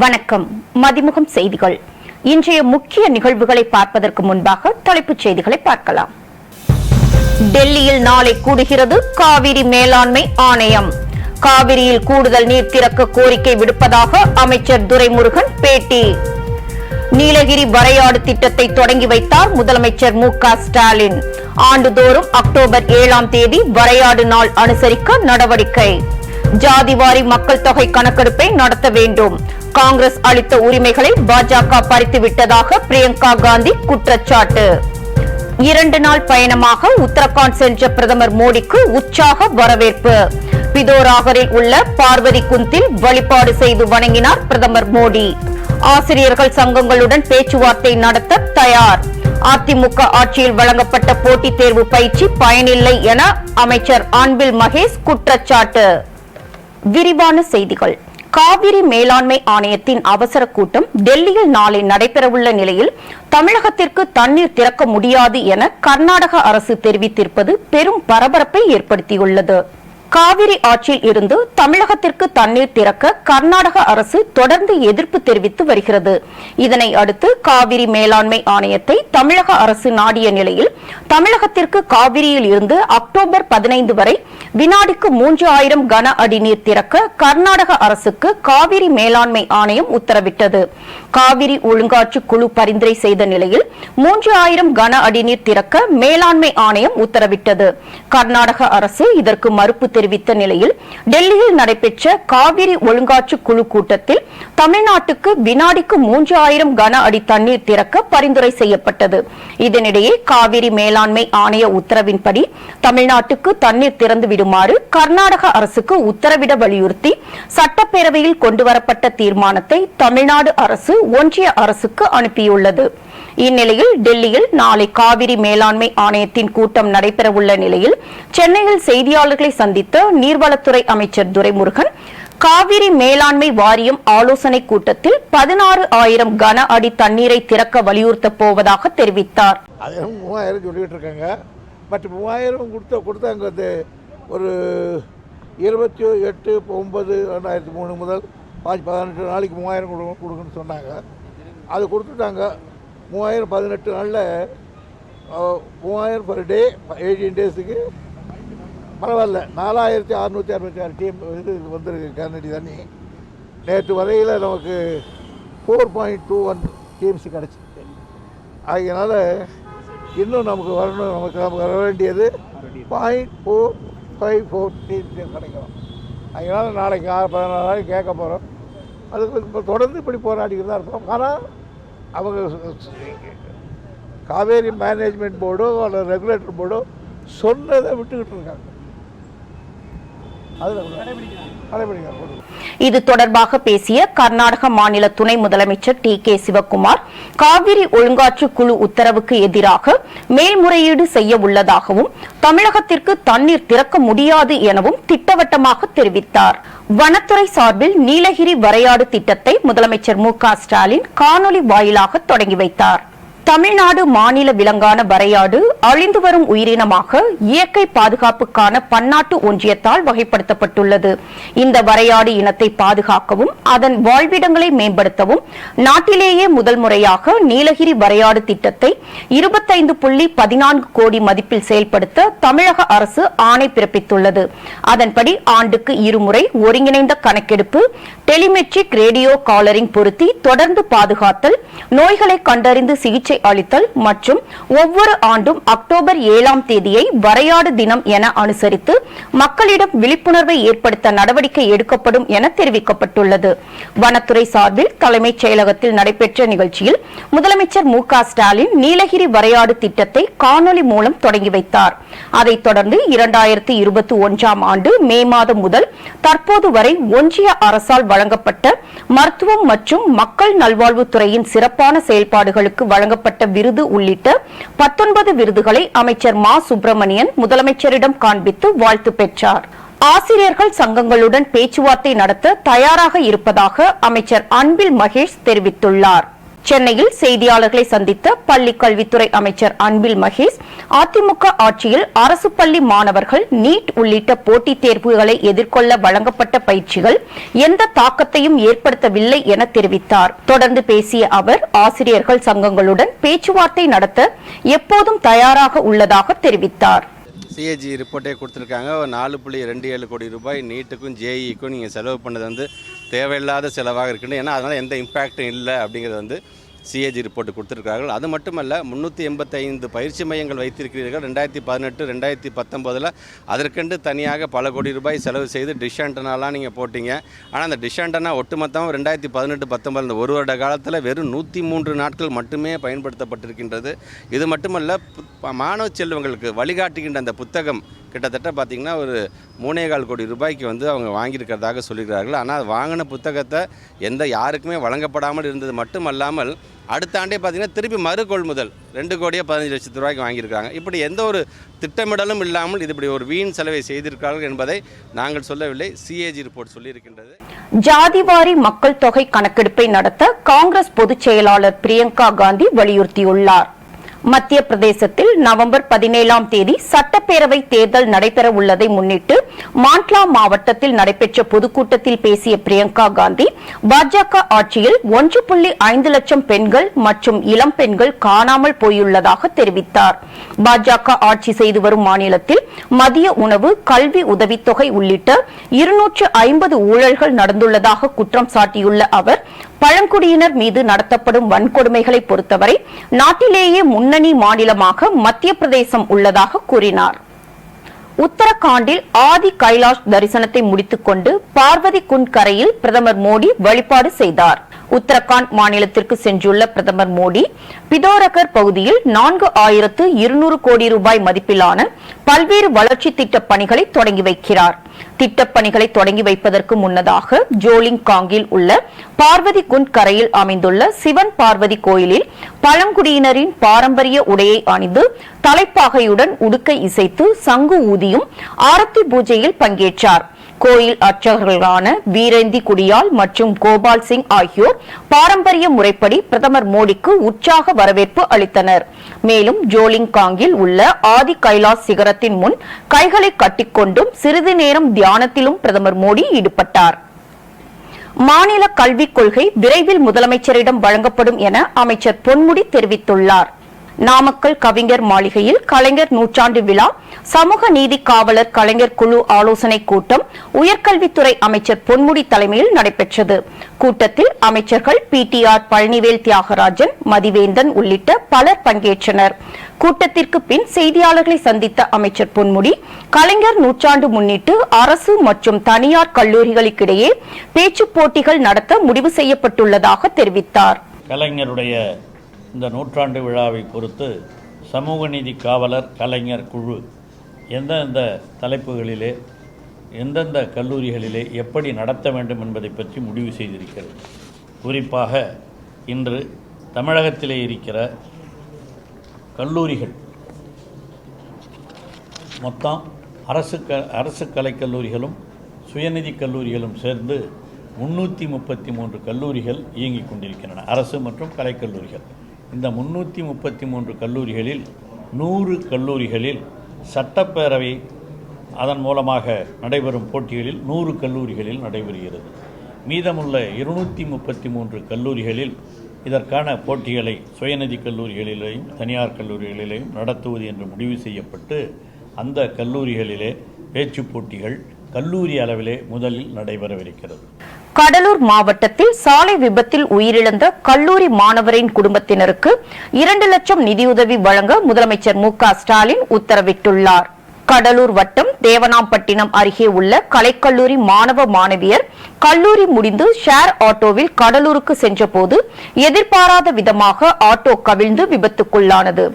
வணக்கம். மதிமுகம் செய்திகள். இன்றைய முக்கிய நிகழ்வுகளை பார்ப்பதற்கு முன்பாக தலைப்புச் செய்திகளை பார்க்கலாம். டெல்லியில் நாளை கூடுகிறது காவிரி மேலாண்மை ஆணையம். காவிரியில் கூடுதல் நீர் திறக்க கோரிக்கை விடுப்பதாக அமைச்சர் துரைமுருகன் பேட்டி. நீலகிரி வரையாடு திட்டத்தை தொடங்கி வைத்தார் முதலமைச்சர் மு.க. ஸ்டாலின். ஆண்டுதோறும் அக்டோபர் 7ஆம் தேதி வரையாடு நாள் அனுசரிக்க நடவடிக்கை. ஜாதிவாரி மக்கள் தொகை கணக்கெடுப்பை நடத்த வேண்டும். காங்கிரஸ் அளித்த உரிமைகளை பாஜக பறித்துவிட்டதாக பிரியங்கா காந்தி குற்றச்சாட்டு. 2 நாள் பயணமாக உத்தரகாண்ட் சென்ற பிரதமர் மோடிக்கு உற்சாக வரவேற்பு. பிதோராகரில் உள்ள பார்வதி குந்தில் வழிபாடு செய்து வணங்கினார் பிரதமர் மோடி. ஆசிரியர்கள் சங்கங்களுடன் பேச்சுவார்த்தை நடத்த தயார். அதிமுக ஆட்சியில் வழங்கப்பட்ட போட்டித் தேர்வு பயிற்சி பயனில்லை என அமைச்சர் அன்பில் மகேஷ் குற்றச்சாட்டு. விரிவான செய்திகள். காவிரி மேலாண்மை ஆணையத்தின் அவசர கூட்டம் டெல்லியில் நாளை நடைபெறவுள்ள நிலையில் தமிழகத்திற்கு தண்ணீர் திறக்க முடியாது என கர்நாடக அரசு தெரிவித்திருப்பது பெரும் பரபரப்பை ஏற்படுத்தியுள்ளது. காவிரி ஆற்றில் இருந்து தமிழகத்திற்கு தண்ணீர் திறக்க கர்நாடக அரசு தொடர்ந்து எதிர்ப்பு தெரிவித்து வருகிறது. இதனை அடுத்து காவிரி மேலாண்மை ஆணையத்தை தமிழக அரசு நாடிய நிலையில் தமிழகத்திற்கு காவிரியில் இருந்து அக்டோபர் 15 வரை வினாடிக்கு 3000 கன அடி நீர் திறக்க கர்நாடக அரசுக்கு காவிரி மேலாண்மை ஆணையம் உத்தரவிட்டது. காவிரி ஒழுங்காற்று குழு பரிந்துரை செய்த நிலையில் 3000 கன அடி நீர் திறக்க மேலாண்மை ஆணையம் உத்தரவிட்டது. கர்நாடக அரசு இதற்கு மறுப்பு தெரிவித்த நிலையில் டெல்லியில் நடைபெற்ற காவிரி ஒழுங்காற்று குழு கூட்டத்தில் தமிழ்நாட்டுக்கு வினாடிக்கு 3000 கன அடி தண்ணீர் திறக்க பரிந்துரை செய்யப்பட்டது. இதனிடையே காவிரி மேலாண்மை ஆணைய உத்தரவின்படி தமிழ்நாட்டுக்கு தண்ணீர் திறந்து விடுமாறு கர்நாடக அரசுக்கு உத்தரவிட வலியுறுத்தி சட்டப்பேரவையில் கொண்டுவரப்பட்ட தீர்மானத்தை தமிழ்நாடு அரசு ஒன்றிய அரசுக்கு அனுப்பியுள்ளது. இந்நிலையில் டெல்லியில் நாளை காவிரி மேலாண்மை ஆணையத்தின் கூட்டம் நடைபெறவுள்ள நிலையில் சென்னையில் செய்தியாளர்களை சந்தித்த நீர்வளத்துறை அமைச்சர் துரைமுருகன் காவிரி மேலாண்மை வாரியம் ஆலோசனை கூட்டத்தில் 16,000 கன அடி தண்ணீரை திறக்க வலியுறுத்தப் போவதாக தெரிவித்தார். 3000 சொல்லிட்டு இருக்காங்க. பட் 3000 கொடுத்தாங்க வந்து ஒரு 28/9/2003 முதல் 18 நாளைக்கு 3000 கொடுக்குன்னு சொன்னாங்க. அது கொடுத்துட்டாங்க. 3018 நாளில் 3000 பர் டே 18 டேஸுக்கு பரவாயில்ல. 4666 டீம் இது வந்துருக்கு கனடி தண்ணி. நேற்று வரையில் நமக்கு 4.21 டிஎம்சி கிடச்சிருக்கு. அதனால் இன்னும் நமக்கு வரணும். நமக்கு வர வேண்டியது 0.454 டிஎம்சி கிடைக்கணும். அதனால் நாளைக்கு 14 நாளைக்கு கேட்க போகிறோம். அதுக்கு இப்போ தொடர்ந்து இப்படி போராடிக்கிட்டு தான் இருப்போம். ஆனால் அவங்க காவேரி மேனேஜ்மெண்ட் போர்டோ அல்லது ரெகுலேட்டர் போர்டோ சொன்னதை விட்டுக்கிட்டு இருக்காங்க. இது தொடர்பாக பேசிய கர்நாடக மாநில துணை முதலமைச்சர் டி.கே. சிவக்குமார் காவிரி ஒழுங்காற்று குழு உத்தரவுக்கு எதிராக மேல்முறையீடு செய்ய உள்ளதாகவும் தமிழகத்திற்கு தண்ணீர் திறக்க முடியாது எனவும் திட்டவட்டமாக தெரிவித்தார். வனத்துறை சார்பில் நீலகிரி வரையாடு திட்டத்தை முதலமைச்சர் மு.க. ஸ்டாலின் காணொலி வாயிலாக தொடங்கி வைத்தார். தமிழ்நாடு மாநில விலங்கான வரையாடு அழிந்து வரும் உயிரினமாக இயற்கை பாதுகாப்புக்கான பன்னாட்டு ஒன்றியத்தால் வகைப்படுத்தப்பட்டுள்ளது. இந்த வரையாடு இனத்தை பாதுகாக்கவும் அதன் வாழ்விடங்களை மேம்படுத்தவும் நாட்டிலேயே முதல் முறையாக நீலகிரி வரையாடு திட்டத்தை 25.14 கோடி மதிப்பில் செயல்படுத்த தமிழக அரசு ஆணை பிறப்பித்துள்ளது. அதன்படி ஆண்டுக்கு 2 முறை ஒருங்கிணைந்த கணக்கெடுப்பு, டெலிமெட்ரிக் ரேடியோ காலரிங் பொருத்தி தொடர்ந்து பாதுகாத்தல், நோய்களை கண்டறிந்து சிகிச்சை அளித்தல் மற்றும் ஒவ்வொரு ஆண்டும் அக்டோபர் 7ஆம் தேதியை வரையாடு தினம் என அனுசரித்து மக்களிடம் விழிப்புணர்வை ஏற்படுத்த நடவடிக்கை எடுக்கப்படும் என தெரிவிக்கப்பட்டுள்ளது. வனத்துறை சார்பில் தலைமைச் செயலகத்தில் நடைபெற்ற நிகழ்ச்சியில் முதலமைச்சர் மு.க. ஸ்டாலின் நீலகிரி வரையாடு திட்டத்தை காணொலி மூலம் தொடங்கி வைத்தார். அதைத் தொடர்ந்து 2021ஆம் ஆண்டு மே மாதம் முதல் தற்போது வரை ஒன்றிய அரசால் வழங்கப்பட்ட மருத்துவம் மற்றும் மக்கள் நல்வாழ்வுத்துறையின் சிறப்பான செயல்பாடுகளுக்கு வழங்கப்பட்ட விருது உள்ளிட்ட 19 விருதுகளை அமைச்சர் மா. சுப்பிரமணியன் முதலமைச்சரிடம் காண்பித்து வாழ்த்து பெற்றார். ஆசிரியர்கள் சங்கங்களுடன் பேச்சுவார்த்தை நடத்த தயாராக இருப்பதாக அமைச்சர் அன்பில் மகேஷ் தெரிவித்துள்ளார். சென்னையில் செய்தியாளர்களை சந்தித்த பள்ளி கல்வித்துறை அமைச்சர் அன்பில் மகேஷ், அதிமுக ஆட்சியில் அரசு பள்ளி மாணவர்கள் நீட் உள்ளிட்ட போட்டித் தேர்வுகளை எதிர்கொள்ள வழங்கப்பட்ட பயிற்சிகள் எந்த தாக்கத்தையும் ஏற்படுத்தவில்லை என தெரிவித்தார். தொடர்ந்து பேசிய அவர், ஆசிரியர்கள் சங்கங்களுடன் பேச்சுவார்த்தை நடத்த எப்போதும் தயாராக உள்ளதாக தெரிவித்தார். சிஏஜி ரிப்போர்ட்டே கொடுத்துருக்காங்க. 4.27 கோடி ரூபாய் நீட்டுக்கும் ஜேஇக்கும் நீங்கள் செலவு பண்ணது தேவையில்லாத செலவாக இருக்குன்னு, ஏன்னா அதனால் எந்த இம்பேக்டும் இல்லை அப்படிங்கிறது சிஏஜி ரிப்போர்ட் கொடுத்துருக்கார்கள். அது மட்டுமல்ல, 385 பயிற்சி மையங்கள் வைத்திருக்கிறீர்கள். 2018, 2019 அதற்கென்று தனியாக பல கோடி ரூபாய் செலவு செய்து டிஷ் ஆண்டனாலாம் நீங்கள் போட்டீங்க. ஆனால் அந்த டிஷ் ஆண்டனா ஒட்டுமொத்தமாக 2018-19 இந்த ஒரு வருட காலத்தில் வெறும் 103 நாட்கள் மட்டுமே பயன்படுத்தப்பட்டிருக்கின்றது. இது மட்டுமல்ல, மாணவ செல்வங்களுக்கு வழிகாட்டுகின்ற அந்த புத்தகம் கிட்டத்தட்ட பார்த்திங்கன்னா ஒரு 3.25 கோடி ரூபாய்க்கு அவங்க வாங்கியிருக்கிறதாக சொல்லியிருக்கிறார்கள். ஆனால் வாங்கின புத்தகத்தை யாருக்குமே வழங்கப்படாமல் இருந்தது மட்டுமல்லாமல் அடுத்த ஆண்டே பார்த்திங்கன்னா திருப்பி மறு கொள்முதல் 2,15,00,000 ரூபாய்க்கு வாங்கியிருக்காங்க. இப்படி எந்த ஒரு திட்டமிடலும் இல்லாமல் இது இப்படி ஒரு வீண் செலவை செய்திருக்கிறார்கள் என்பதை நாங்கள் சொல்லவில்லை, சிஏஜி ரிப்போர்ட் சொல்லியிருக்கின்றது. ஜாதிவாரி மக்கள் தொகை கணக்கெடுப்பை நடத்த காங்கிரஸ் பொதுச் செயலாளர் பிரியங்கா காந்தி வலியுறுத்தியுள்ளார். மத்திய பிரதேசத்தில் நவம்பர் 17ஆம் தேதி சட்டப்பேரவை தேர்தல் நடைபெற உள்ளதை முன்னிட்டு மாண்ட்லா மாவட்டத்தில் நடைபெற்ற பொதுக்கூட்டத்தில் பேசிய பிரியங்கா காந்தி, பாஜக ஆட்சியில் 1.5 லட்சம் பெண்கள் மற்றும் இளம் பெண்கள் காணாமல் போயுள்ளதாக தெரிவித்தார். பாஜக ஆட்சி செய்து வரும் மாநிலத்தில் மதிய உணவு, கல்வி உதவித்தொகை உள்ளிட்ட 250 ஊழல்கள் நடந்துள்ளதாக குற்றம் சாட்டியுள்ள அவர், பழங்குடியினர் மீது நடத்தப்படும் வன்கொடுமைகளை பொறுத்தவரை நாட்டிலேயே முன்னணி மாநிலமாக மத்திய பிரதேசம் உள்ளதாக கூறினார். உத்தரகாண்டில் ஆதி கைலாஷ் தரிசனத்தை முடித்துக் கொண்டு பார்வதி குண்ட் கரையில் பிரதமர் மோடி வழிபாடு செய்தார். உத்தரகாண்ட் மாநிலத்திற்கு சென்றுள்ள பிரதமர் மோடி பிதோரகர் பகுதியில் 4,200 கோடி ரூபாய் மதிப்பிலான பல்வேறு வளர்ச்சி திட்டப் பணிகளை தொடங்கி வைக்கிறார். திட்டப் பணிகளை தொடங்கி வைப்பதற்கு முன்னதாக ஜோலிங்காங்கில் உள்ள பார்வதி குண்ட் கரையில் அமைந்துள்ள சிவன் பார்வதி கோயிலில் பழங்குடியினரின் பாரம்பரிய உடையை அணிந்து தலைப்பாகையுடன் உடுக்கை இசைத்து சங்கு ஊதியும் ஆரத்தி பூஜையில் பங்கேற்றார். கோயில் அர்ச்சகர்களான வீரேந்தி குடியால் மற்றும் கோபால் சிங் ஆகியோர் பாரம்பரிய முறைப்படி பிரதமர் மோடிக்கு உற்சாக வரவேற்பு அளித்தனர். மேலும் ஜோலிங்காங்கில் உள்ள ஆதி கைலாஷ் சிகரத்தின் முன் கைகளை கட்டிக்கொண்டும் சிறிது நேரம் தியானத்திலும் பிரதமர் மோடி ஈடுபட்டார். மாநில கல்விக் கொள்கை விரைவில் முதலமைச்சரிடம் வழங்கப்படும் என அமைச்சர் பொன்முடி தெரிவித்துள்ளார். நாமக்கல் கவிஞர் மாளிகையில் கலைஞர் நூற்றாண்டு விழா, சமூக நீதி காவலர் கலைஞர் குழு ஆலோசனை கூட்டம் உயர்கல்வித்துறை அமைச்சர் பொன்முடி தலைமையில் நடைபெற்றது. கூட்டத்தில் அமைச்சர்கள் PTR பழனிவேல் தியாகராஜன், மதிவேந்தன் உள்ளிட்ட பலர் பங்கேற்றனர். கூட்டத்திற்கு பின் செய்தியாளர்களை சந்தித்த அமைச்சர் பொன்முடி, கலைஞர் நூற்றாண்டு முன்னிட்டு அரசு மற்றும் தனியார் கல்லூரிகளுக்கிடையே பேச்சுப் போட்டிகள் நடத்த முடிவு செய்யப்பட்டுள்ளதாக தெரிவித்தார். கலைஞருடைய இந்த நூற்றாண்டு விழாவை பொறுத்து சமூக நீதி காவலர் கலைஞர் குழு எந்தெந்த தலைப்புகளிலே எந்தெந்த கல்லூரிகளிலே எப்படி நடத்த வேண்டும் என்பதை பற்றி முடிவு செய்திருக்கிறது. குறிப்பாக இன்று தமிழகத்திலே இருக்கிற கல்லூரிகள் மொத்தம் அரசு கலைக்கல்லூரிகளும் சுயநிதி கல்லூரிகளும் சேர்ந்து 333 கல்லூரிகள் இயங்கிக் கொண்டிருக்கின்றன, அரசு மற்றும் கலைக்கல்லூரிகள். இந்த 333 கல்லூரிகளில் 100 கல்லூரிகளில் சட்டப்பேரவை அதன் மூலமாக நடைபெறும் போட்டிகளில் 100 கல்லூரிகளில் நடைபெறுகிறது. மீதமுள்ள 233 கல்லூரிகளில் இதற்கான போட்டிகளை சுயநிதி கல்லூரிகளிலேயும் தனியார் கல்லூரிகளிலேயும் நடத்துவது என்று முடிவு செய்யப்பட்டு அந்த கல்லூரிகளிலே பேச்சுப் போட்டிகள் கல்லூரி அளவிலே முதலில் நடைபெறவிருக்கிறது. கடலூர் மாவட்டத்தில் சாலை விபத்தில் உயிரிழந்த கல்லூரி மாணவரின் குடும்பத்தினருக்கு 2 லட்சம் நிதியுதவி வழங்க முதலமைச்சர் மு.க. ஸ்டாலின் உத்தரவிட்டுள்ளார். கடலூர் வட்டம் தேவனாம்பட்டினம் அருகே உள்ள கலைக்கல்லூரி மாணவ மாணவியர் கல்லூரி முடிந்து ஷேர் ஆட்டோவில் கடலூருக்கு சென்றபோது எதிர்பாராத விதமாக ஆட்டோ கவிழ்ந்து விபத்துக்குள்ளானது.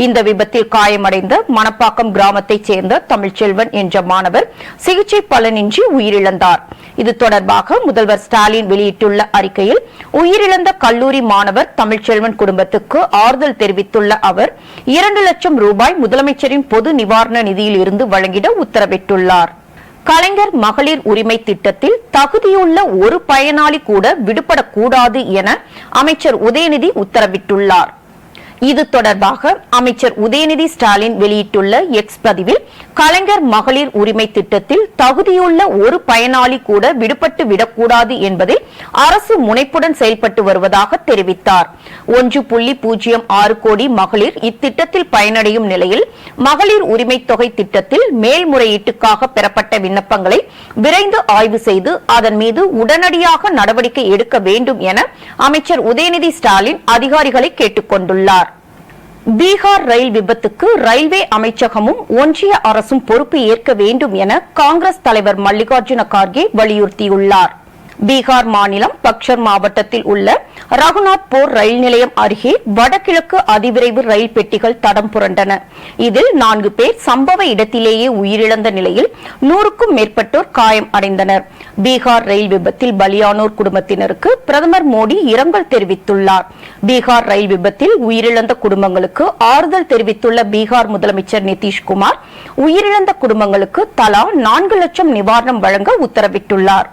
இந்த விபத்தில் காயமடைந்த மணப்பாக்கம் கிராமத்தைச் சேர்ந்த தமிழ்ச்செல்வன் என்ற மாணவர் சிகிச்சை பலனின்றி உயிரிழந்தார். இது தொடர்பாக முதல்வர் ஸ்டாலின் வெளியிட்டுள்ள அறிக்கையில், உயிரிழந்த கல்லூரி மாணவர் தமிழ்ச்செல்வன் குடும்பத்துக்கு ஆறுதல் தெரிவித்துள்ள அவர் 2 லட்சம் ரூபாய் முதலமைச்சரின் பொது நிவாரண நிதியில் இருந்து வழங்கிட உத்தரவிட்டுள்ளார். கலைஞர் மகளிர் உரிமை திட்டத்தில் தகுதியுள்ள ஒரு பயனாளி கூட விடுபடக்கூடாது என அமைச்சர் உதயநிதி உத்தரவிட்டுள்ளார். இது தொடர்பாக அமைச்சர் உதயநிதி ஸ்டாலின் வெளியிட்டுள்ள எக்ஸ் பதிவில், கலைஞர் மகளிர் உரிமை திட்டத்தில் தகுதியுள்ள ஒரு பயனாளி கூட விடுபட்டு விடக்கூடாது என்பதில் அரசு முனைப்புடன் செயல்பட்டு வருவதாக தெரிவித்தார். 1.06 கோடி மகளிர் இத்திட்டத்தில் பயனடையும் நிலையில் மகளிர் உரிமை தொகை திட்டத்தில் மேல்முறையீட்டுக்காக பெறப்பட்ட விண்ணப்பங்களை விரைந்து ஆய்வு செய்து அதன் மீது உடனடியாக நடவடிக்கை எடுக்க வேண்டும் என அமைச்சர் உதயநிதி ஸ்டாலின் அதிகாரிகளை கேட்டுக் கொண்டுள்ளார். பீகார் ரயில் விபத்துக்கு ரயில்வே அமைச்சகமும் ஒன்றிய அரசும் பொறுப்பு ஏற்க வேண்டும் என காங்கிரஸ் தலைவர் மல்லிகார்ஜுன கார்கே வலியுறுத்தியுள்ளார். பீகார் மாநிலம் பக்சர் மாவட்டத்தில் உள்ள ரகுநாத்பூர் ரயில் நிலையம் அருகே வடகிழக்கு அதிவிரைவு ரயில் பெட்டிகள் தடம் புரண்டன. இதில் 4 பேர் சம்பவ இடத்திலேயே உயிரிழந்த நிலையில் 100க்கும் மேற்பட்டோர் காயம் அடைந்தனர். பீகார் ரயில் விபத்தில் பலியானோர் குடும்பத்தினருக்கு பிரதமர் மோடி இரங்கல் தெரிவித்துள்ளார். பீகார் ரயில் விபத்தில் உயிரிழந்த குடும்பங்களுக்கு ஆறுதல் தெரிவித்துள்ள பீகார் முதலமைச்சர் நிதிஷ்குமார், உயிரிழந்த குடும்பங்களுக்கு தலா 4 லட்சம் நிவாரணம் வழங்க உத்தரவிட்டுள்ளார்.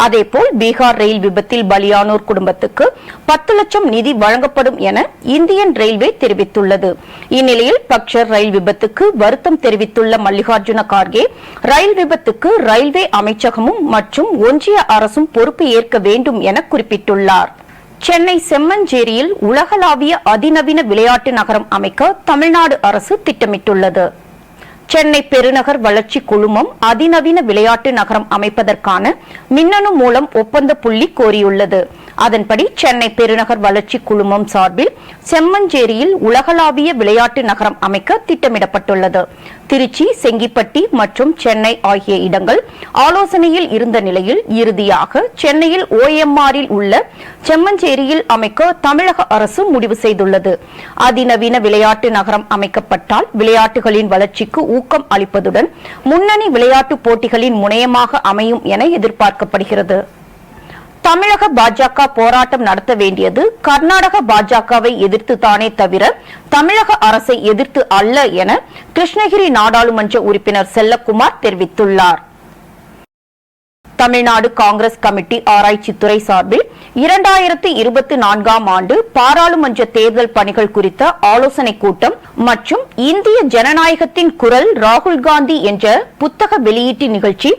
அதேபோல் பீகார் ரயில் விபத்தில் பலியானோர் குடும்பத்துக்கு 10 லட்சம் நிதி வழங்கப்படும் என இந்தியன் ரயில்வே தெரிவித்துள்ளது. இந்நிலையில் பக்சர் ரயில் விபத்துக்கு வருத்தம் தெரிவித்துள்ள மல்லிகார்ஜுன கார்கே, ரயில் விபத்துக்கு ரயில்வே அமைச்சகமும் மற்றும் ஒன்றிய அரசும் பொறுப்பு ஏற்க வேண்டும் என குறிப்பிட்டுள்ளார். சென்னை செம்மஞ்சேரியில் உலகளாவிய அதிநவீன விளையாட்டு நகரம் அமைக்க தமிழ்நாடு அரசு திட்டமிட்டுள்ளது. சென்னை பெருநகர் வளர்ச்சி குழுமம் அதிநவீன விளையாட்டு நகரம் அமைப்பதற்கான மின்னணு மூலம் ஒப்பந்த புள்ளி கோரியுள்ளது. அதன்படி சென்னை பெருநகர் வளர்ச்சி குழுமம் சார்பில் செம்மஞ்சேரியில் உலகளாவிய விளையாட்டு நகரம் அமைக்க திட்டமிடப்பட்டுள்ளது. திருச்சி, செங்கிப்பட்டி மற்றும் சென்னை ஆகிய இடங்கள் ஆலோசனையில் இருந்த நிலையில் இறுதியாக சென்னையில் OMRல் உள்ள செம்மஞ்சேரியில் அமைக்க தமிழக அரசு முடிவு செய்துள்ளது. அதிநவீன விளையாட்டு நகரம் அமைக்கப்பட்டால் விளையாட்டுகளின் வளர்ச்சிக்கு ஊக்கம் அளிப்பதுடன் முன்னணி விளையாட்டு போட்டிகளின் முனையமாக அமையும் என எதிர்பார்க்கப்படுகிறது. தமிழக பாஜக போராட்டம் நடத்த வேண்டியது கர்நாடக பாஜகவை எதிர்த்து தானே தவிர தமிழக அரசை எதிர்த்து அல்ல என கிருஷ்ணகிரி நாடாளுமன்ற உறுப்பினர் செல்லக்குமார் தெரிவித்துள்ளார். தமிழ்நாடு காங்கிரஸ் கமிட்டி ஆராய்ச்சித்துறை சார்பில் 2024ஆம் ஆண்டு பாராளுமன்ற தேர்தல் பணிகள் குறித்த ஆலோசனைக் கூட்டம் மற்றும் இந்திய ஜனநாயகத்தின் குரல் ராகுல் காந்தி என்ற புத்தக வெளியீட்டு நிகழ்ச்சி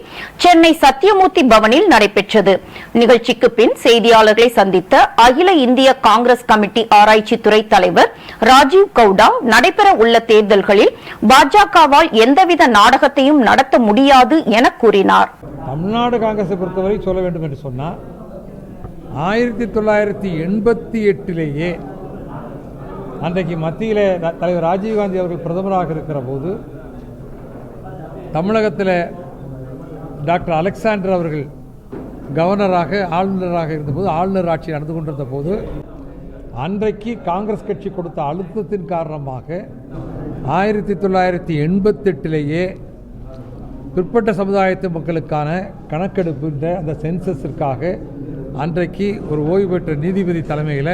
சென்னை சத்தியமூர்த்தி பவனில் நடைபெற்றது. நிகழ்ச்சிக்கு பின் செய்தியாளர்களை சந்தித்த அகில இந்திய காங்கிரஸ் கமிட்டி ஆராய்ச்சித்துறை தலைவர் ராஜீவ் கவுடா, நடைபெற உள்ள தேர்தல்களில் பாஜகவால் எந்தவித நாடகத்தையும் நடத்த முடியாது என கூறினார். தமிழ்நாடு காங்கிரஸை பொறுத்தவரை சொல்ல வேண்டும் என்று சொன்னால் 1988லேயே அன்றைக்கு மத்தியில் தலைவர் ராஜீவ்காந்தி அவர்கள் பிரதமராக இருக்கிற போது தமிழகத்தில் டாக்டர் அலெக்சாண்டர் அவர்கள் கவர்னராக ஆளுநராக இருந்தபோது, ஆளுநர் ஆட்சி நடந்து கொண்டிருந்த போது அன்றைக்கு காங்கிரஸ் கட்சி கொடுத்த அழுத்தத்தின் காரணமாக 1988லேயே பிற்பட்ட சமுதாயத்து மக்களுக்கான கணக்கெடுப்பு அந்த சென்சஸிற்காக அன்றைக்கு ஒரு ஓய்வு பெற்ற நீதிபதி தலைமையில்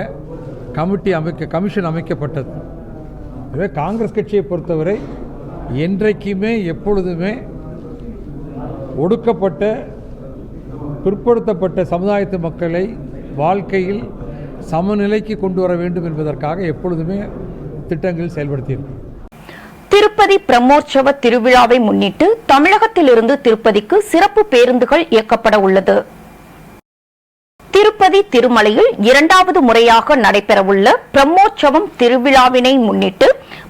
கமிஷன் அமைக்கப்பட்டது. எனவே காங்கிரஸ் கட்சியை பொறுத்தவரை என்றைக்குமே எப்பொழுதுமே ஒடுக்கப்பட்ட பிற்படுத்தப்பட்ட சமுதாயத்து மக்களை வாழ்க்கையில் சமநிலைக்கு கொண்டு வர வேண்டும் என்பதற்காக எப்பொழுதுமே திட்டங்கள் செயல்படுத்தியிருக்கு. திருப்பதி பிரம்மோற்சவ திருவிழாவை முன்னிட்டு தமிழகத்திலிருந்து திருப்பதிக்கு சிறப்பு பேருந்துகள் இயக்கப்பட உள்ளது. திருப்பதி திருமலையில் 2வது முறையாக நடைபெறவுள்ள பிரம்மோற்சவம் திருவிழாவினை முன்னிட்டு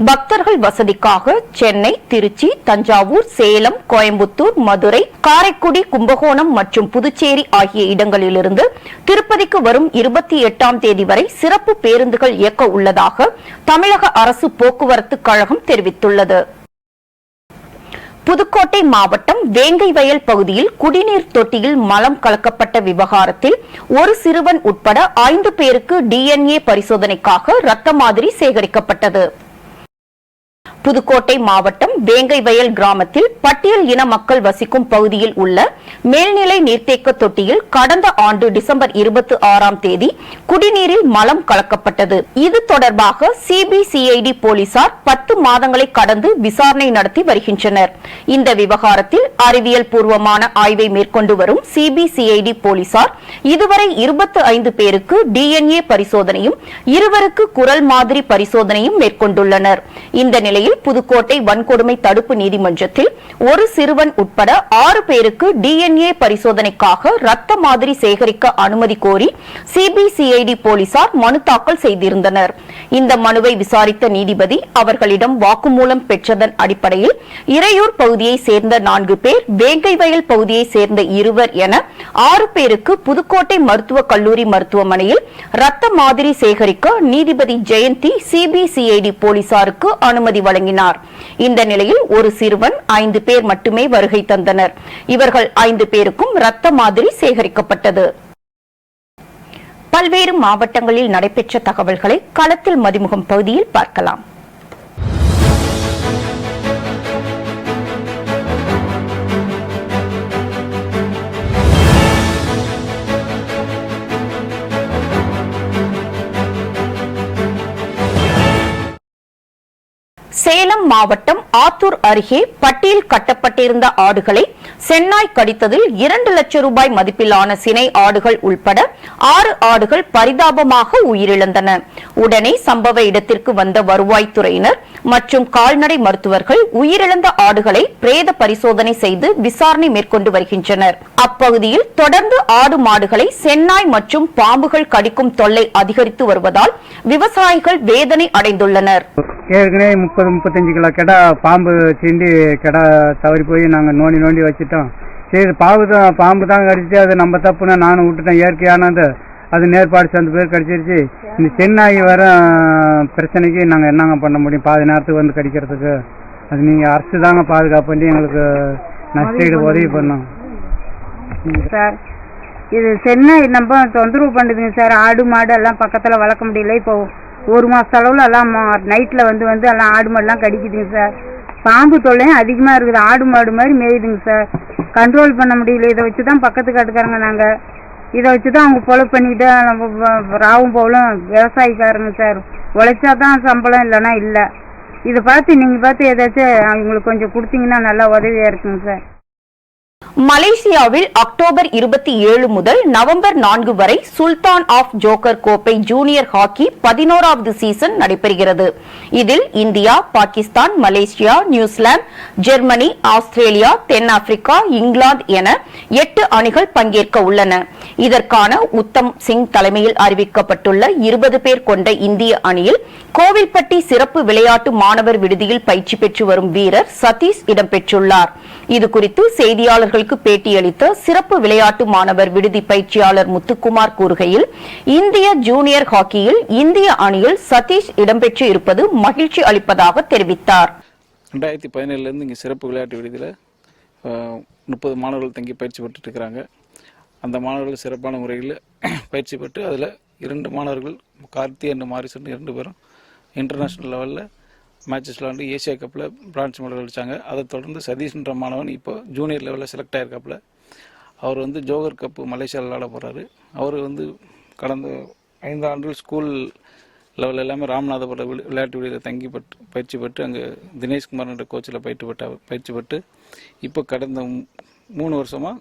பக்தர்கள் வசதிக்காக சென்னை, திருச்சி, தஞ்சாவூர், சேலம், கோயம்புத்தூர், மதுரை, காரைக்குடி, கும்பகோணம் மற்றும் புதுச்சேரி ஆகிய இடங்களிலிருந்து திருப்பதிக்கு வரும் 28ஆம் தேதி வரை சிறப்பு பேருந்துகள் இயக்க உள்ளதாக தமிழக அரசு போக்குவரத்து கழகம் தெரிவித்துள்ளது. புதுக்கோட்டை மாவட்டம் வேங்கை வயல் பகுதியில் குடிநீர் தொட்டியில் மலம் கலக்கப்பட்ட விவகாரத்தில் ஒரு சிறுவன் உட்பட 5 பேருக்கு DNA பரிசோதனைக்காக ரத்த மாதிரி சேகரிக்கப்பட்டது. புதுக்கோட்டை மாவட்டம் வேங்கைவயல் கிராமத்தில் பட்டியல் இன மக்கள் வசிக்கும் பகுதியில் உள்ள மேல்நிலை நீர்த்தேக்க தொட்டியில் கடந்த ஆண்டு டிசம்பர் 26ஆம் தேதி குடிநீரில் மலம் கலக்கப்பட்டது. இது தொடர்பாக சிபிசிஐடி போலீசார் 10 மாதங்களை கடந்து விசாரணை நடத்தி வருகின்றனர். இந்த விவகாரத்தில் அறிவியல் பூர்வமான ஆய்வை மேற்கொண்டு வரும் சிபிசிஐடி போலீசார் இதுவரை 25 பேருக்கு DNA பரிசோதனையும் 2 குரல் மாதிரி பரிசோதனையும் மேற்கொண்டுள்ளனர். இந்த நிலையில் புதுக்கோட்டை வன்கொடுமை தடுப்பு நீதிமன்றத்தில் ஒரு சிறுவன் உட்பட 6 பேருக்கு DNA பரிசோதனைக்காக ரத்த மாதிரி சேகரிக்க அனுமதி கோரி சிபிசிஐடி போலீசார் மனு தாக்கல் செய்திருந்தனர். இந்த மனுவை விசாரித்த நீதிபதி அவர்களிடம் வாக்குமூலம் பெற்றதன் அடிப்படையில் இறையூர் பகுதியை சேர்ந்த 4 பேர், வேங்கைவயல் பகுதியை சேர்ந்த 2 என 6 பேருக்கு புதுக்கோட்டை மருத்துவக் கல்லூரி மருத்துவமனையில் ரத்த மாதிரி சேகரிக்க நீதிபதி ஜெயந்தி சிபிசிஐடி போலீசாருக்கு அனுமதி வழங்கினார். இந்த நிலையில் ஒரு சிறுவன் 5 பேர் மட்டுமே வருகை தந்தனர். இவர்கள் 5 பேருக்கும் ரத்த மாதிரி சேகரிக்கப்பட்டது. பல்வேறு மாவட்டங்களில் நடைபெற்ற தகவல்களை களத்தில் மதிமுகம் பகுதியில் பார்க்கலாம். சேலம் மாவட்டம் ஆத்தூர் அருகே பட்டியில் கட்டப்பட்டிருந்த ஆடுகளை சென்னாய் கடித்ததில் 2 லட்சம் ரூபாய் மதிப்பிலான சினை ஆடுகள் உள்பட 6 ஆடுகள் பரிதாபமாக உயிரிழந்தன. உடனே சம்பவ இடத்திற்கு வந்த வருவாய்த்துறையினர் மற்றும் கால்நடை மருத்துவர்கள் உயிரிழந்த ஆடுகளை பிரேத பரிசோதனை செய்து விசாரணை மேற்கொண்டு வருகின்றனர். அப்பகுதியில் தொடர்ந்து ஆடு மாடுகளை சென்னாய் மற்றும் பாம்புகள் கடிக்கும் தொல்லை அதிகரித்து வருவதால் விவசாயிகள் வேதனை அடைந்துள்ளனர். ஏற்கனவே 30-35 கிலோ கெடா பாம்பு சீண்டி கெடா தவறி போய் நாங்கள் நோண்டி வச்சுட்டோம். சரி, பாம்பு தான் கடிச்சு, அது நம்ம தப்புன்னா நானும் விட்டுட்டேன். இயற்கையானது அது நேர்பாடு சேர்ந்து பேர் கடிச்சிருச்சு. இந்த சென்னாய் வர பிரச்சனைக்கு நாங்கள் என்னங்க பண்ண முடியும்? பாதி நேரத்துக்கு வந்து கடிக்கிறதுக்கு அது நீங்கள் அரசு தாங்க பாதுகாப்பு பண்ணி எங்களுக்கு நஷ்டீடு உதவி பண்ணோம் சார். இது சென்னாய் நம்ம தொந்தரவு பண்ணுதுங்க சார். ஆடு மாடு எல்லாம் பக்கத்தில் வளர்க்க முடியல. இப்போ 1 மாச அளவில் எல்லாம் நைட்டில் வந்து எல்லாம் ஆடு மாடுலாம் கடிக்குதுங்க சார். பாம்பு தொல்லையும் அதிகமாக இருக்குது. ஆடு மாடு மாதிரி மேயுதுங்க சார். கண்ட்ரோல் பண்ண முடியல. இதை வச்சு தான் பக்கத்து காட்டுக்காரங்க நாங்கள் இதை வச்சு தான் அவங்க பொழப்பு பண்ணிக்கிட்டு நம்ம ராவும் போலும் விவசாயிக்காரங்க சார். உழைச்சா தான் சம்பளம், இல்லைன்னா இல்லை. இதை பார்த்து நீங்கள் பார்த்து ஏதாச்சும் அவங்களுக்கு கொஞ்சம் கொடுத்தீங்கன்னா நல்லா உதவியாக இருக்குங்க சார். மலேசியாவில் அக்டோபர் 27 முதல் நவம்பர் 4 வரை சுல்தான் ஆஃப் ஜோக்கர் கோப்பை ஜூனியர் ஹாக்கி 11வது சீசன் நடைபெறுகிறது. இதில் India, Pakistan, Malaysia, New Zealand, Germany, Australia, தென்னாப்பிரிக்கா, இங்கிலாந்து என 8 அணிகள் பங்கேற்க உள்ளன. இதற்கான உத்தம் சிங் தலைமையில் அறிவிக்கப்பட்டுள்ள 20 பேர் கொண்ட இந்திய அணியில் கோவில்பட்டி சிறப்பு விளையாட்டு மாணவர் விடுதியில் பயிற்சி பெற்று வரும் வீரர் சதீஷ் இடம்பெற்றுள்ளார். இதுகுறித்து செய்தியாளர்களுக்கு பேட்டியளித்த சிறப்பு விளையாட்டு மாணவர் விடுதி பயிற்சியாளர் முத்துக்குமார் கூறுகையில், இந்திய ஜூனியர் ஹாக்கியில் இந்திய அணியில் சதீஷ் இடம்பெற்று இருப்பது மகிழ்ச்சி அளிப்பதாக தெரிவித்தார். 2017 இங்கே சிறப்பு விளையாட்டு விடுதியில் 30 மாணவர்கள் தங்கி பயிற்சி பெற்று இருக்கிறாங்க. அந்த மாணவர்கள் சிறப்பான முறையில் பயிற்சி பெற்று அதில் 2 மாணவர்கள் கார்த்தி அண்ட் மாரிசன் 2 பேரும் இன்டர்நேஷ்னல் லெவலில் மேட்சஸ் விளாண்டு ஏசியா கப்பில் பிரான்ஸ் மெடல் அடித்தாங்க. அதை தொடர்ந்து சதீஷ்ன்ற மாணவன் இப்போ ஜூனியர் லெவலில் செலக்ட் ஆகிருக்காப்புல. அவர் ஜோகர் கப்பு மலேசியாவில் விளாட போகிறாரு. அவர் கடந்த 5 ஆண்டுகள் ஸ்கூல் லெவல் எல்லாமே ராமநாதபுரம் விளையாட்டு விடுதியில் தங்கி பயிற்சி பெற்று அங்கே தினேஷ்குமார்ன்ற கோச்சில் பயிற்சி பெற்று இப்போ கடந்த 3 வருஷமாக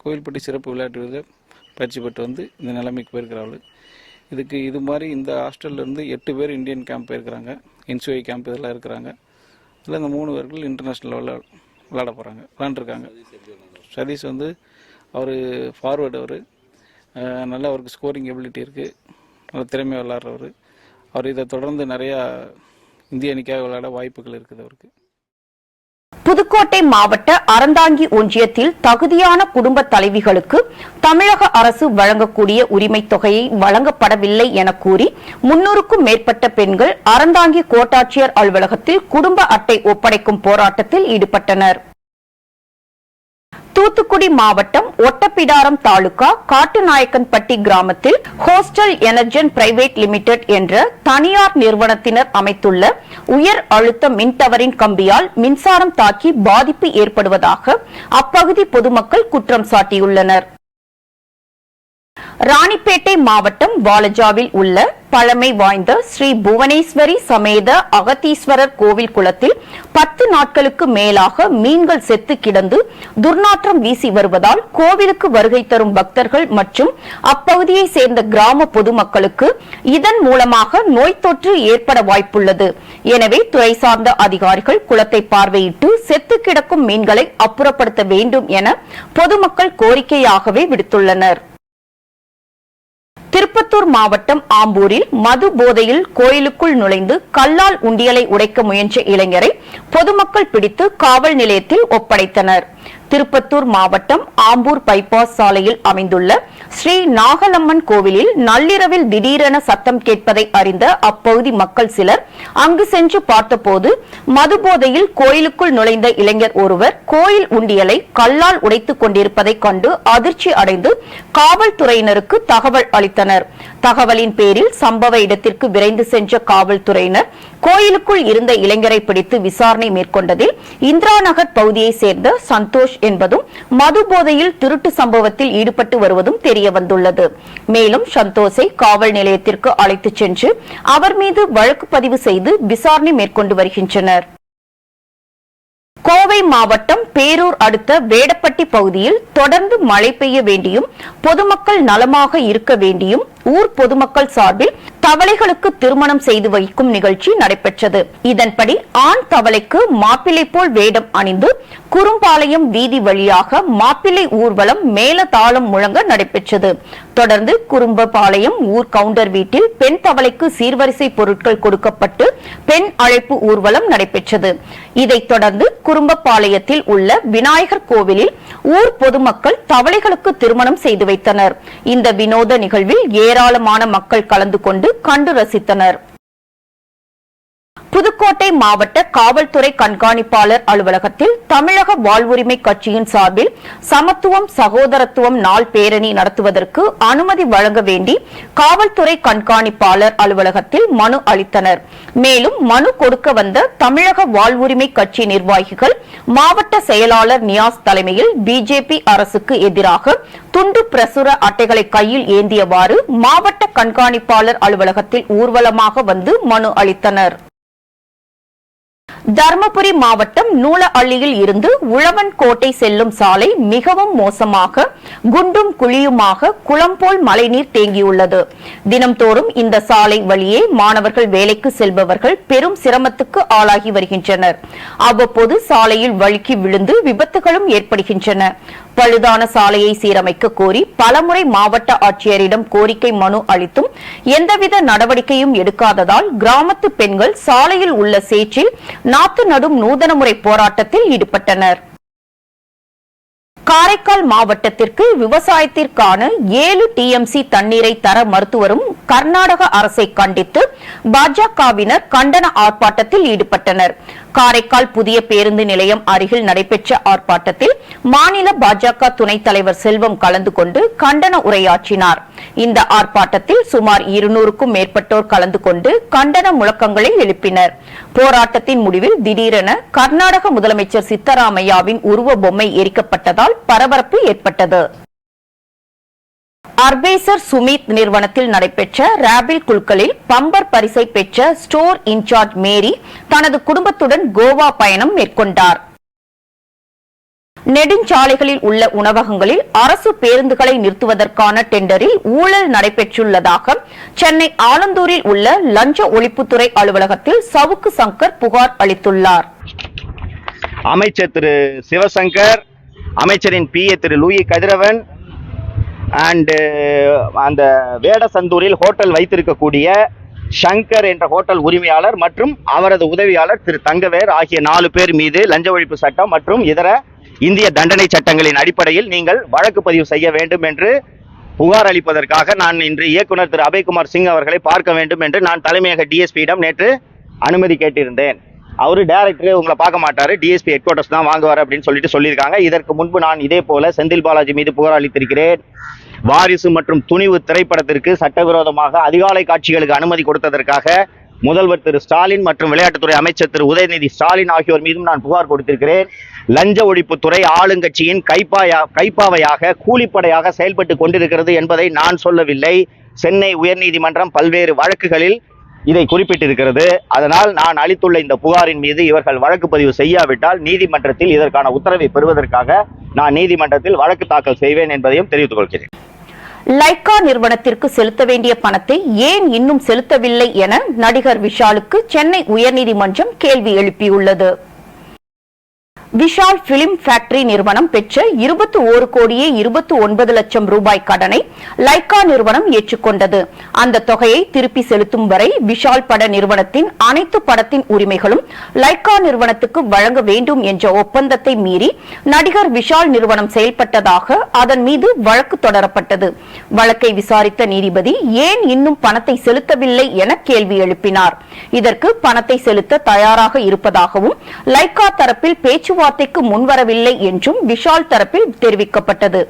கோவில்பட்டி சிறப்பு விளையாட்டு விடுதியில் பயிற்சி பெற்று இந்த நிலைமைக்கு போயிருக்கிறாள். இதுக்கு இது மாதிரி இந்த ஹாஸ்டல்லேருந்து 8 பேர் இந்தியன் கேம்ப் போயிருக்கிறாங்க. என்சிஓஐ கேம்ப் இதெல்லாம் இருக்கிறாங்க. இதில் இந்த 3 பேர்கள் இன்டர்நேஷ்னல் லெவலில் விளாண்டுருக்காங்க. சதீஷ் அவர் ஃபார்வேர்டு. நல்ல அவருக்கு ஸ்கோரிங் எபிலிட்டி இருக்குது. நல்ல திறமையாக விளாட்றவர். அவர் இதை தொடர்ந்து நிறையா இந்திய அணிக்காக விளையாட வாய்ப்புகள் இருக்குது அவருக்கு. புதுக்கோட்டை மாவட்ட அறந்தாங்கி ஒன்றியத்தில் தகுதியான குடும்ப தலைவிகளுக்கு தமிழக அரசு வழங்கக்கூடிய உரிமைத் தொகையை வழங்கப்படவில்லை என கூறி 300க்கும் மேற்பட்ட பெண்கள் அறந்தாங்கி கோட்டாட்சியர் அலுவலகத்தில் குடும்ப அட்டை ஒப்படைக்கும் போராட்டத்தில் ஈடுபட்டனர். தூத்துக்குடி மாவட்டம் ஒட்டப்பிடாரம் தாலுகா காட்டுநாயக்கன்பட்டி கிராமத்தில் ஹோஸ்டல் எனர்ஜன் பிரைவேட் லிமிடெட் என்ற தனியார் நிறுவனத்தினர் அமைத்துள்ள உயர் அழுத்த மின்டவரின் கம்பியால் மின்சாரம் தாக்கி பாதிப்பு ஏற்படுவதாக அப்பகுதி பொதுமக்கள் குற்றம் சாட்டியுள்ளனர். ராணிப்பேட்டை மாவட்டம் வாலஜாவில் உள்ள பழமை வாய்ந்த ஸ்ரீ புவனேஸ்வரி சமேத அகத்தீஸ்வரர் கோவில் குளத்தில் 10 நாட்களுக்கு மேலாக மீன்கள் செத்து கிடந்து துர்நாற்றம் வீசி வருவதால் கோவிலுக்கு வருகை தரும் பக்தர்கள் மற்றும் அப்பகுதியை சேர்ந்த கிராம பொதுமக்களுக்கு இதன் மூலமாக நோய் தொற்று ஏற்பட வாய்ப்புள்ளது. எனவே துறை சார்ந்த அதிகாரிகள் குளத்தை பார்வையிட்டு செத்து கிடக்கும் மீன்களை அப்புறப்படுத்த வேண்டும் என பொதுமக்கள் கோரிக்கையாகவே விடுத்துள்ளனர். திருப்பத்தூர் மாவட்டம் ஆம்பூரில் மது போதையில் கோயிலுக்குள் நுழைந்து கல்லால் உண்டியலை உடைக்க முயன்ற இளைஞரை பொதுமக்கள் பிடித்து காவல் நிலையத்தில் ஒப்படைத்தனர். திருப்பத்தூர் மாவட்டம் ஆம்பூர் பைபாஸ் சாலையில் அமைந்துள்ள ஸ்ரீ நாகலம்மன் கோவிலில் நள்ளிரவில் திடீரென சத்தம் கேட்பதை அறிந்த அப்பகுதி மக்கள் சிலர் அங்கு சென்று பார்த்தபோது மது போதையில் கோயிலுக்குள் நுழைந்த இளைஞர் ஒருவர் கோயில் உண்டியலை கல்லால் உடைத்துக் கொண்டிருப்பதை கண்டு அதிர்ச்சி அடைந்து காவல்துறையினருக்கு தகவல் அளித்தனர். தகவலின் பேரில் சம்பவ இடத்திற்கு விரைந்து சென்ற காவல்துறையினர் கோயிலுக்குள் இருந்த இளைஞரை பிடித்து விசாரணை மேற்கொண்டதில் இந்திரா நகர் பகுதியை சேர்ந்த சந்தோஷ் என்பதும் மது போதையில் திருட்டு சம்பவத்தில் ஈடுபட்டு வருவதும் தெரியவந்துள்ளது. மேலும் சந்தோஷை காவல் நிலையத்திற்கு அழைத்துச் சென்று அவர் மீது வழக்கு பதிவு செய்து விசாரணை மேற்கொண்டு வருகின்றனர். கோவை மாவட்டம் பேரூர் அடுத்த வேடப்பட்டி பகுதியில் தொடர்ந்து மழை பெய்ய வேண்டியும் பொதுமக்கள் நலமாக இருக்க வேண்டியும் ஊர் பொதுமக்கள் சார்பில் தவளைகளுக்கு திருமணம் செய்து வைக்கும் நிகழ்ச்சி நடைபெற்றது. இதன்படி ஆண் தவளைக்கு மாப்பிள்ளை போல் வேடம் அணிந்து குறும்பாளையம் வீதி வழியாக மாப்பிள்ளை ஊர்வலம் மேல தாளம் முழங்க நடைபெற்றது. தொடர்ந்து குறும்பபாளையம் ஊர் கவுண்டர் வீட்டில் பெண் தவளைக்கு சீர்வரிசை பொருட்கள் கொடுக்கப்பட்டு பெண் அழைப்பு ஊர்வலம் நடைபெற்றது. இதைத் தொடர்ந்து குறும்பபாளையத்தில் உள்ள விநாயகர் கோவிலில் ஊர் பொதுமக்கள் தவளைகளுக்கு திருமணம் செய்து வைத்தனர். இந்த வினோத நிகழ்வில் ஏராளமான மக்கள் கலந்து கொண்டு கண்டு ரசித்தனர். புதுக்கோட்டை மாவட்ட காவல்துறை கண்காணிப்பாளர் அலுவலகத்தில் தமிழக வாழ்வுரிமை கட்சியின் சார்பில் சமத்துவம் சகோதரத்துவம் நாள் பேரணி நடத்துவதற்கு அனுமதி வழங்க வேண்டி காவல்துறை கண்காணிப்பாளர் அலுவலகத்தில் மனு அளித்தனர். மேலும் மனு கொடுக்க வந்த தமிழக வாழ்வுரிமை கட்சி நிர்வாகிகள் மாவட்ட செயலாளர் நியாஸ் தலைமையில் பிஜேபி அரசுக்கு எதிராக துண்டு பிரசுர அட்டைகளை கையில் ஏந்தியவாறு மாவட்ட கண்காணிப்பாளர் அலுவலகத்தில் ஊர்வலமாக வந்து மனு அளித்தனர். தர்மபுரி மாவட்டம் நூலஅள்ளியில் இருந்து உழவன் கோட்டை செல்லும் சாலை மிகவும் மோசமாக குண்டும் குழியுமாக குளம் போல் மழைநீர் தேங்கியுள்ளது. தினம்தோறும் இந்த சாலை வழியே மாணவர்கள் வேலைக்கு செல்பவர்கள் பெரும் சிரமத்துக்கு ஆளாகி வருகின்றனர். அவ்வப்போது சாலையில் வழுக்கி விழுந்து விபத்துகளும் ஏற்படுகின்றன. பழுதான சாலையை சீரமைக்க கோரி பலமுறை மாவட்ட ஆட்சியரிடம் கோரிக்கை மனு அளித்தும் எந்தவித நடவடிக்கையும் எடுக்காததால் கிராமத்து பெண்கள் சாலையில் உள்ள சேற்றில் நாத்து நடும் நூதன முறை போராட்டத்தில் ஈடுபட்டனர். காரைக்கால் மாவட்டத்திற்கு விவசாயத்திற்கான 7 டிஎம்சி தண்ணீரை தர மறுத்துவரும் கர்நாடக அரசை கண்டித்து பாஜகவினர் கண்டன ஆர்ப்பாட்டத்தில் ஈடுபட்டனர். காரைக்கால் புதிய பேருந்து நிலையம் அருகில் நடைபெற்ற ஆர்ப்பாட்டத்தில் மாநில பாஜக துணைத் தலைவர் செல்வம் கலந்து கொண்டு கண்டன உரையாற்றினார். இந்த ஆர்ப்பாட்டத்தில் சுமார் 200க்கும் மேற்பட்டோர் கலந்து கொண்டு கண்டன முழக்கங்களை எழுப்பினர். போராட்டத்தின் முடிவில் திடீரென கர்நாடக முதலமைச்சர் சித்தராமையாவின் உருவ பொம்மை எரிக்கப்பட்டதால் பரபரப்பு ஏற்பட்டது. அர்பேசர் சுமித் நிறுவனத்தில் நடைபெற்ற ரேபிள் குழுக்களில் பம்பர் பரிசை பெற்ற ஸ்டோர் இன்சார்ஜ் மேரி தனது குடும்பத்துடன் கோவா பயணம் மேற்கொண்டார். நெடுஞ்சாலைகளில் உள்ள உணவகங்களில் அரசு பேருந்துகளை நிறுத்துவதற்கான டெண்டரில் ஊழல் நடைபெற்றுள்ளதாக சென்னை ஆலந்தூரில் உள்ள லஞ்ச ஒழிப்புத்துறை அலுவலகத்தில் சவுக்கு சங்கர் புகார் அளித்துள்ளார். அமைச்சர் திரு சிவசங்கர், அமைச்சரின் PA திரு லூயி கதிரவன் அண்ட் அந்த வேடசந்தூரில் ஹோட்டல் வைத்திருக்கக்கூடிய சங்கர் என்ற ஹோட்டல் உரிமையாளர் மற்றும் அவரது உதவியாளர் திரு தங்கவேர் ஆகிய 4 பேர் மீது லஞ்ச ஒழிப்பு சட்டம் மற்றும் இதர இந்திய தண்டனை சட்டங்களின் அடிப்படையில் நீங்கள் வழக்கு பதிவு செய்ய வேண்டும் என்று புகார் அளிப்பதற்காக நான் இன்று இயக்குனர் திரு அபய்குமார் சிங் அவர்களை பார்க்க வேண்டும் என்று நான் தலைமையக DSP-யிடம் நேற்று அனுமதி கேட்டிருந்தேன். அவரு டைரக்டர் உங்களை பார்க்க மாட்டாரு, டிஎஸ்பி ஹெட் குவார்டர்ஸ் தான் வாங்குவார் அப்படின்னு சொல்லியிருக்காங்க. இதற்கு முன்பு நான் இதே போல செந்தில் பாலாஜி மீது புகார் அளித்திருக்கிறேன். வாரிசு மற்றும் துணிவு திரைப்படத்திற்கு சட்டவிரோதமாக அதிகாலை காட்சிகளுக்கு அனுமதி கொடுத்ததற்காக முதல்வர் திரு ஸ்டாலின் மற்றும் விளையாட்டுத்துறை அமைச்சர் திரு உதயநிதி ஸ்டாலின் ஆகியோர் மீதும் நான் புகார் கொடுத்திருக்கிறேன். லஞ்ச ஒழிப்புத்துறை ஆளுங்கட்சியின் கைப்பாவையாக கூலிப்படையாக செயல்பட்டு கொண்டிருக்கிறது என்பதை நான் சொல்லவில்லை. சென்னை உயர்நீதிமன்றம் பல்வேறு வழக்குகளில் இதை குறிப்பிட்டிருக்கிறது. அதனால் நான் அளித்துள்ள இந்த புகாரின் மீது இவர்கள் வழக்கு பதிவு செய்யாவிட்டால் நீதிமன்றத்தில் இதற்கான உத்தரவை பெறுவதற்காக நான் நீதிமன்றத்தில் வழக்கு தாக்கல் செய்வேன் என்பதையும் தெரிவித்துக் கொள்கிறேன். லைக்கா நிறுவனத்திற்கு செலுத்த வேண்டிய பணத்தை ஏன் இன்னும் செலுத்தவில்லை என நடிகர் விஷாலுக்கு சென்னை உயர்நீதிமன்றம் கேள்வி எழுப்பியுள்ளது. விஷால் பிலிம் ஃபேக்டரி நிறுவனம் பெற்ற 21 கோடியே 29 லட்சம் ரூபாய் கடனை லைக்கா நிறுவனம் ஏற்றுக்கொண்டது. அந்த தொகையை திருப்பி செலுத்தும் வரை விஷால் பட நிறுவனத்தின் அனைத்து படத்தின் உரிமைகளும் லைக்கா நிறுவனத்துக்கு வழங்க வேண்டும் என்ற ஒப்பந்தத்தை மீறி நடிகர் விஷால் நிறுவனம் செயல்பட்டதாக அதன் மீது வழக்கு தொடரப்பட்டது. வழக்கை விசாரித்த நீதிபதி ஏன் இன்னும் பணத்தை செலுத்தவில்லை என கேள்வி எழுப்பினார். இதற்கு பணத்தை செலுத்த தயாராக இருப்பதாகவும் லைக்கா தரப்பில் பேச்சுவார்த்தைக்கு முன்வரவில்லை என்றும் விஷால் தரப்பில் தெரிவிக்கப்பட்டது.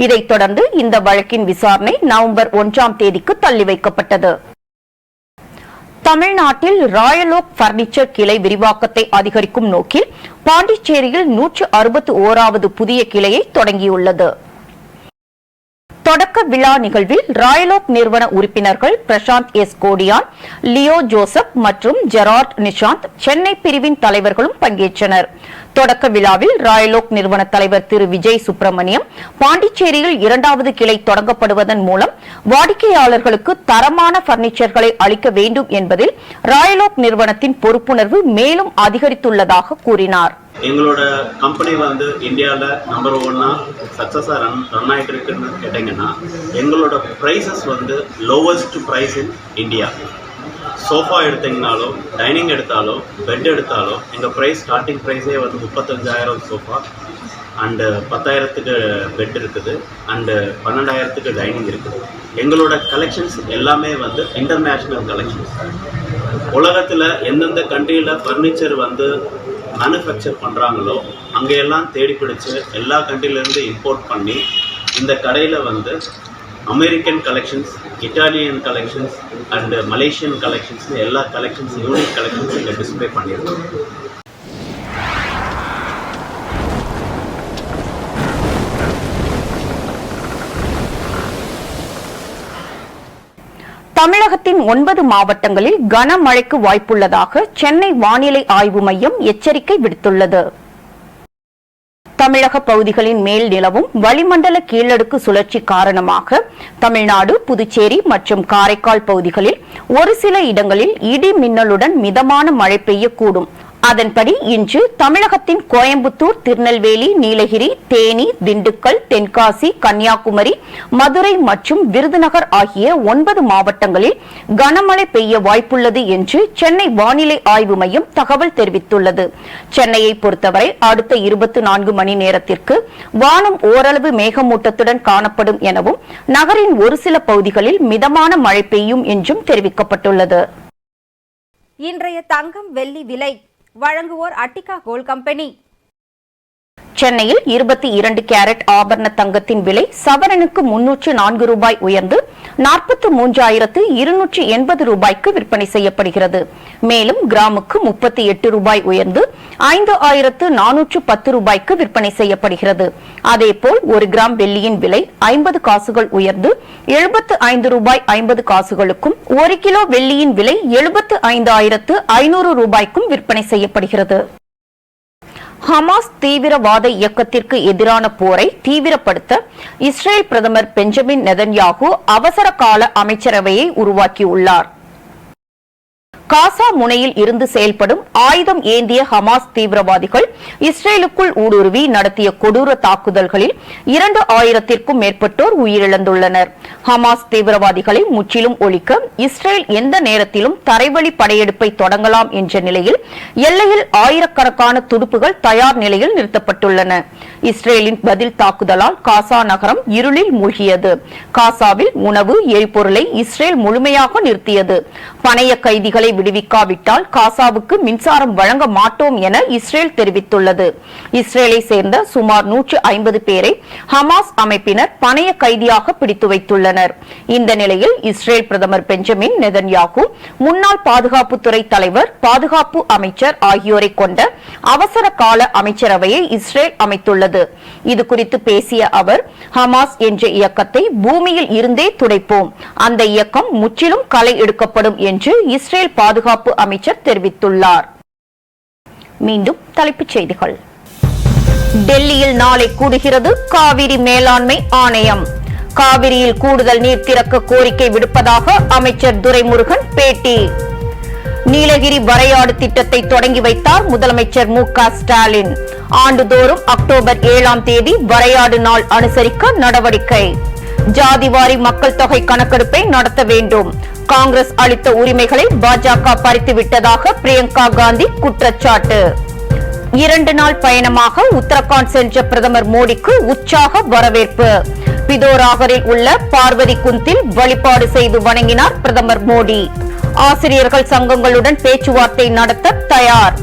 இதைத் தொடர்ந்து இந்த வழக்கின் விசாரணை நவம்பர் 1ஆம் தேதிக்கு தள்ளி வைக்கப்பட்டது. தமிழ்நாட்டில் ராயல் ஓக் பர்னிச்சர் கிளை விரிவாக்கத்தை அதிகரிக்கும் நோக்கில் பாண்டிச்சேரியில் 161வது புதிய கிளையை தொடங்கியுள்ளது. தொடக்க விழா நிகழ்வில் ராயல் ஓக் நிறுவன உறுப்பினர்கள் பிரசாந்த் எஸ் கோடியான், லியோ ஜோசப் மற்றும் ஜெரார்ட் நிஷாந்த் சென்னை பிரிவின் தலைவர்களும் பங்கேற்றனர். தொடக்க விழாவில் ராயல் ஓக் நிறுவன தலைவர் திரு விஜய் சுப்பிரமணியம் பாண்டிச்சேரியில் 2வது கிளை தொடங்கப்படுவதன் மூலம் வாடிக்கையாளர்களுக்கு தரமான பர்னிச்சர்களை அளிக்க வேண்டும் என்பதில் ராயல் ஓக் நிறுவனத்தின் பொறுப்புணர்வு மேலும் அதிகரித்துள்ளதாக கூறினார். எங்களோட கம்பெனி வந்து இந்தியாவில் நம்பர் 1 சக்ஸஸாக ரன் ஆகிட்டு இருக்குன்னு கேட்டிங்கன்னா எங்களோட ப்ரைஸஸ் வந்து lowest price in India. Sofa எடுத்தீங்கனாலும் டைனிங் எடுத்தாலும் பெட் எடுத்தாலும் எங்கள் ப்ரைஸ் ஸ்டார்டிங் ப்ரைஸே வந்து 35,000 சோஃபா அண்டு 10,000க்கு பெட் இருக்குது அண்டு 12,000க்கு டைனிங் இருக்குது. எங்களோட கலெக்ஷன்ஸ் எல்லாமே வந்து இன்டர்நேஷ்னல் கலெக்ஷன்ஸ். உலகத்தில் எந்தெந்த கண்ட்ரியில் ஃபர்னிச்சர் வந்து மேனுஃபேக்சர் பண்ணுறாங்களோ அங்கெல்லாம் தேடி பிடிச்சி எல்லா கண்ட்ரிலேருந்து இம்போர்ட் பண்ணி இந்த கடையில் வந்து American collections, Italian collections and Malaysian collections எல்லா கலெக்ஷன்ஸ் யூனிக் கலெக்ஷன்ஸ் இங்கே டிஸ்பிளே பண்ணியிருக்கோம். தமிழகத்தின் 9 மாவட்டங்களில் கனமழைக்கு வாய்ப்புள்ளதாக சென்னை வானிலை ஆய்வு மையம் எச்சரிக்கை விடுத்துள்ளது. தமிழக பகுதிகளின் மேல் நிலவும் வளிமண்டல கீழடுக்கு சுழற்சி காரணமாக தமிழ்நாடு, புதுச்சேரி மற்றும் காரைக்கால் பகுதிகளில் ஒரு சில இடங்களில் இடி மின்னலுடன் மிதமான மழை பெய்யக்கூடும். அதன்படி இன்று தமிழகத்தின் கோயம்புத்தூர், திருநெல்வேலி, நீலகிரி, தேனி, திண்டுக்கல், தென்காசி, கன்னியாகுமரி, மதுரை மற்றும் விருதுநகர் ஆகிய 9 மாவட்டங்களில் கனமழை பெய்ய வாய்ப்புள்ளது என்று சென்னை வானிலை ஆய்வு மையம் தகவல் தெரிவித்துள்ளது. சென்னையை பொறுத்தவரை அடுத்த 24 மணி நேரத்திற்கு வானம் ஓரளவு மேகமூட்டத்துடன் காணப்படும் எனவும் நகரின் ஒரு சில பகுதிகளில் மிதமான மழை பெய்யும் என்றும் தெரிவிக்கப்பட்டுள்ளது. இன்றைய தங்கம் வெள்ளி விலை வழங்குவோர் அட்டிகா கோல்ட் கம்பெனி. சென்னையில் 22 கேரட் ஆபரண தங்கத்தின் விலை சவரனுக்கு 304 ரூபாய் உயர்ந்து 43,280 ரூபாய்க்கு விற்பனை செய்யப்படுகிறது. மேலும் கிராமுக்கு 38 ரூபாய் உயர்ந்து 5,410 ரூபாய்க்கு விற்பனை செய்யப்படுகிறது. அதேபோல் 1 கிராம் வெள்ளியின் விலை 50 காசுகள் உயர்ந்து 75 ரூபாய் 50 காசுகளுக்கும், 1 கிலோ வெள்ளியின் விலை 75,500 ரூபாய்க்கும் விற்பனை செய்யப்படுகிறது. ஹமாஸ் தீவிரவாத இயக்கத்திற்கு எதிரான போரை தீவிரப்படுத்த இஸ்ரேல் பிரதமர் பெஞ்சமின் நெதன்யாகு அவசர கால அமைச்சரவையை உருவாக்கியுள்ளார். காசா முனையில் இருந்து செயல்படும் ஆயுதம் ஏந்திய ஹமாஸ் தீவிரவாதிகள் இஸ்ரேலுக்குள் ஊடுருவி நடத்திய கொடூர தாக்குதல்களில் 2,000த்திற்கும் மேற்பட்டோர் உயிரிழந்துள்ளனர். ஹமாஸ் தீவிரவாதிகளை முற்றிலும் ஒழிக்க இஸ்ரேல் எந்த நேரத்திலும் தரைவழி படையெடுப்பை தொடங்கலாம் என்ற நிலையில் எல்லையில் ஆயிரக்கணக்கான துடுப்புகள் தயார் நிலையில் நிறுத்தப்பட்டுள்ளன. இஸ்ரேலின் பதில் தாக்குதலால் காசா நகரம் இருளில் மூழ்கியது. காசாவில் உணவு, எரிபொருளை இஸ்ரேல் முழுமையாக நிறுத்தியது. பணைய கைதிகளை விடுவிக்காவிட்டால் காசாவுக்கு மின்சாரம் வழங்க மாட்டோம் என இஸ்ரேல் தெரிவித்துள்ளது. இஸ்ரேலை சேர்ந்த சுமார் 150 பேரை ஹமாஸ் அமைப்பினர் பணைய கைதியாக பிடித்து வைத்துள்ளனர். இந்த நிலையில் இஸ்ரேல் பிரதமர் பெஞ்சமின் நெதன்யாகு, முன்னாள் பாதுகாப்புத்துறை தலைவர், பாதுகாப்பு அமைச்சர் ஆகியோரை கொண்ட அவசர கால அமைச்சரவையை இஸ்ரேல் அமைத்துள்ளது. இதுகுறித்து பேசிய அவர், ஹமாஸ் என்ற இயக்கத்தை பூமியில் இருந்தே துடைப்போம், அந்த இயக்கம் முற்றிலும் களை எடுக்கப்படும் என்று இஸ்ரேல் பாதுகாப்பு அமைச்சர் தெரிவித்துள்ளார். மீண்டும் தலைப்புச் செய்திகள். டெல்லியில் நாளை கூடுகிறது காவிரி மேலாண்மை ஆணையம். காவிரியில் கூடுதல் நீர் திறக்க கோரிக்கை விடுப்பதாக அமைச்சர் துரைமுருகன் பேட்டி. நீலகிரி வரையாடு திட்டத்தை தொடங்கி வைத்தார் முதலமைச்சர் மு.க. ஸ்டாலின். ஆண்டுதோறும் அக்டோபர் 7ஆம் தேதி வரையாடு நாள் அனுசரிக்க நடவடிக்கை. ஜாதிவாரி மக்கள் தொகை கணக்கெடுப்பை நடத்த வேண்டும். காங்கிரஸ் அளித்த உரிமைகளை பாஜக பறித்துவிட்டதாக பிரியங்கா காந்தி குற்றச்சாட்டு. 2 நாள் பயணமாக உத்தரகாண்ட் சென்ற பிரதமர் மோடிக்கு உற்சாக வரவேற்பு. பிதோராகரில் உள்ள பார்வதி குந்தில் வழிபாடு செய்து வணங்கினார் பிரதமர் மோடி. ஆசிரியர்கள் சங்கங்களுடன் பேச்சுவார்த்தை நடத்த தயார்.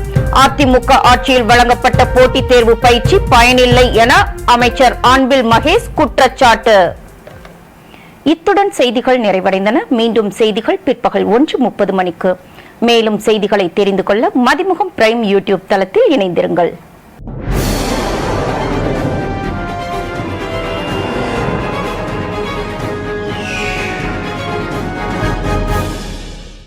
அதிமுக ஆட்சியில் வழங்கப்பட்ட போட்டித் தேர்வு பயிற்சி பயனில்லை என அமைச்சர் அன்பில் மகேஷ் குற்றச்சாட்டு. இத்துடன் செய்திகள் நிறைவடைந்தன. மீண்டும் செய்திகள் பிற்பகல் 1:30 மணிக்கு. மேலும் செய்திகளை தெரிந்து கொள்ள மதிமுகம் பிரைம் யூடியூப் தளத்தில் இணைந்திருங்கள்.